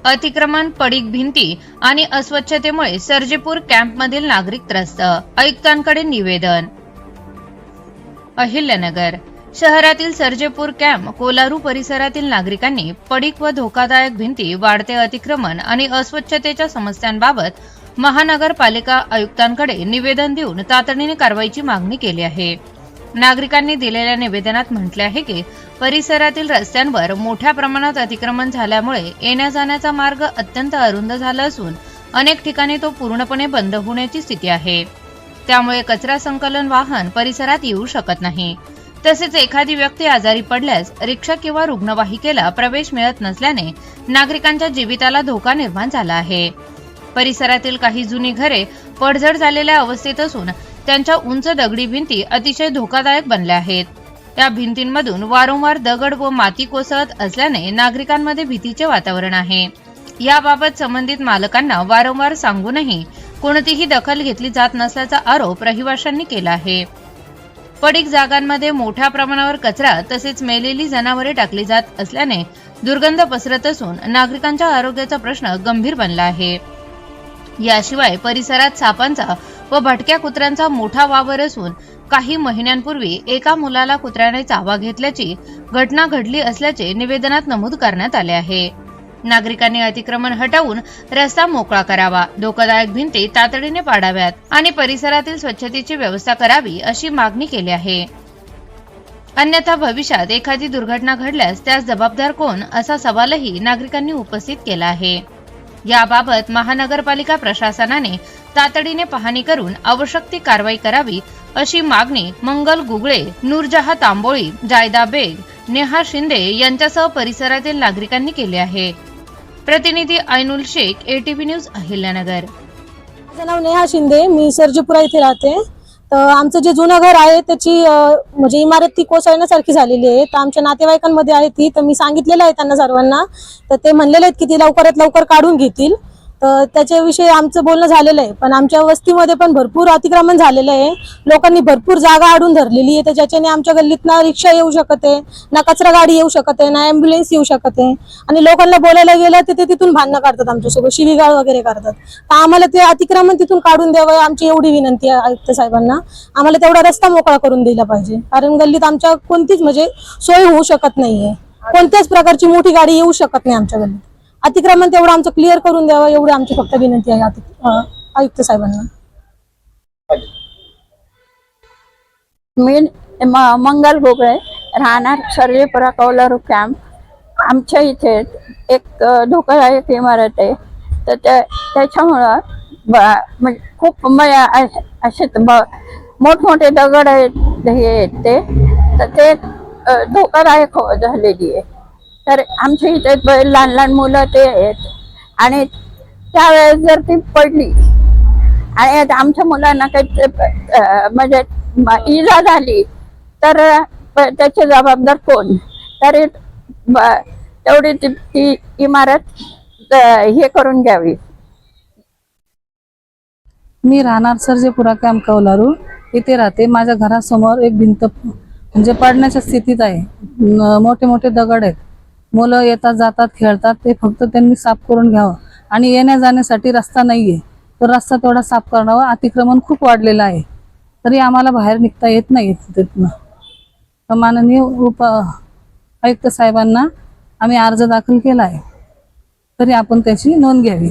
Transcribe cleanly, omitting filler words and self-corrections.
अतिक्रमण, पडीक भिंती आणि अस्वच्छतेमुळे सर्जेपूर कॅम्पमधील नागरिक त्रस्त, आयुक्तांकडे निवेदन. अहिल्यानगर शहरातील सर्जेपूर कॅम्प कोलारू परिसरातील नागरिकांनी पडीक व धोकादायक भिंती, वाढते अतिक्रमण आणि अस्वच्छतेच्या समस्यांबाबत महानगरपालिका आयुक्तांकडे निवेदन देऊन तातडीने कारवाईची मागणी केली आहे. नागरिकांनी दिलेल्या निवेदनात म्हटले आहे की परिसरातील रस्त्यांवर मोठ्या प्रमाणात अतिक्रमण झाल्यामुळे येण्या जाण्याचा मार्ग अत्यंत अरुंद झाला असून अनेक ठिकाणी तो पूर्णपणे बंद होण्याची स्थिती आहे. त्यामुळे कचरा संकलन वाहन परिसरात येऊ शकत नाही. तसेच एखादी व्यक्ती आजारी पडल्यास रिक्षा किंवा रुग्णवाहिकेला प्रवेश मिळत नसल्याने नागरिकांच्या जीविताला धोका निर्माण झाला आहे. परिसरातील काही जुनी घरे पडझड झालेल्या अवस्थेत असून त्यांच्या उंच दगडी भिंती अतिशय धोकादायक बनल्या आहेत. या भिंतींमधून वारंवार दगड व माती कोसळत असल्याने नागरिकांमध्ये भीतीचे वातावरण आहे. याबाबत संबंधित मालकांना वारंवार सांगूनही कोणतीही दखल घेतली जात नसल्याचा आरोप रहिवाशांनी केला आहे. पडीक जागांमध्ये मोठ्या प्रमाणावर कचरा तसेच मेलेली जनावरे टाकली जात असल्याने दुर्गंध पसरत असून नागरिकांच्या आरोग्याचा प्रश्न गंभीर बनला आहे. याशिवाय परिसरात सापांचा व भटक्या कुत्र्यांचा मोठा वावर असून काही महिन्यांपूर्वी एका मुलाला कुत्र्याने चावा घेतल्याची घटना घडली असल्याचे निवेदनात नमूद करण्यात आले आहे. नागरिकांनी अतिक्रमण हटवून रस्ता मोकळा करावा, धोकादायक भिंती तातडीने पाडाव्यात आणि परिसरातील स्वच्छतेची व्यवस्था करावी अशी मागणी केली आहे. अन्यथा भविष्यात एखादी दुर्घटना घडल्यास त्यास जबाबदार कोण असा सवालही नागरिकांनी उपस्थित केला आहे. याबाबत महानगरपालिका प्रशासनाने तातडीने पाहणी करून आवश्यक ती कारवाई करावी अशी मागणी मंगल गुगळे, नूरजहा तांबोळी, जायदा बेग, नेहा शिंदे यांच्यासह परिसरातील नागरिकांनी केली आहे. प्रतिनिधी ऐनुल शेख, ATV न्यूज, अहिल्यानगर. माझं नाव नेहा शिंदे, मी सर्जेपुरा इथे राहते. तर आमचं जे जुनं घर आहे त्याची म्हणजे इमारत ती कोसळण्यासारखी झालेली आहे. तर आमच्या नातेवाईकांमध्ये आहे ती, तर मी सांगितलेलं आहे त्यांना सर्वांना, तर ते म्हणलेले आहेत की ती लवकरात लवकर काढून घेतील. तर त्याच्याविषयी आमचं बोलणं झालेलं आहे. पण आमच्या वस्तीमध्ये पण भरपूर अतिक्रमण झालेलं आहे. लोकांनी भरपूर जागा अडून धरलेली आहे. तर ज्याच्याने आमच्या गल्लीत ना रिक्षा येऊ शकत आहे, ना कचरा गाडी येऊ शकत आहे, ना ॲम्ब्युलन्स येऊ शकत आहे. आणि लोकांना बोलायला गेलं तर ते तिथून भांडणं काढतात, आमच्यासोबत शिवीगाळ वगैरे करतात. तर आम्हाला ते अतिक्रमण तिथून काढून द्यावं आमची एवढी विनंती आहे आयुक्त साहेबांना. आम्हाला तेवढा रस्ता मोकळा करून दिला पाहिजे, कारण गल्लीत आमच्या कोणतीच म्हणजे सोय होऊ शकत नाहीये. कोणत्याच प्रकारची मोठी गाडी येऊ शकत नाही आमच्या गल्लीत. अतिक्रमण तेवढं आमचं क्लिअर करून द्यावं एवढी आमची फक्त विनंती आहे आयुक्त साहेबांना. मी मंगल गुगळे, राहणार सर्जेपुरा कोलारू कॅम्प. आमच्या इथे एक धोकादायक इमारत आहे. तर त्याच्यामुळं म्हणजे खूप असे मोठमोठे दगड आहेत हे ते, तर ते धोकादायक झालेली आहे. तर आमच्या इथे लहान लहान मुलं ते आहेत आणि त्यावेळेस जर ती पडली आणि आमच्या मुलांना काही म्हणजे इजा झाली तर त्याचे जबाबदार कोण? तर तेवढी ती इमारत हे करून घ्यावी. मी राहणार सर्जेपुरा कॅम्प कोलारू इथे राहते. माझ्या घरासमोर एक भिंत म्हणजे पडण्याच्या स्थितीत आहे. मोठे मोठे दगड आहेत. मुलं येतात जातात खेळतात. ते फक्त त्यांनी साफ करून घ्यावं आणि येण्या जाण्यासाठी रस्ता नाहीये, तर रस्ता तेवढा साफ करावा. अतिक्रमण खूप वाढलेलं आहे, तरी आम्हाला बाहेर निघता येत नाही तिथनं. तर माननीय आयुक्त साहेबांना आम्ही अर्ज दाखल केला आहे, तरी आपण त्याची नोंद घ्यावी.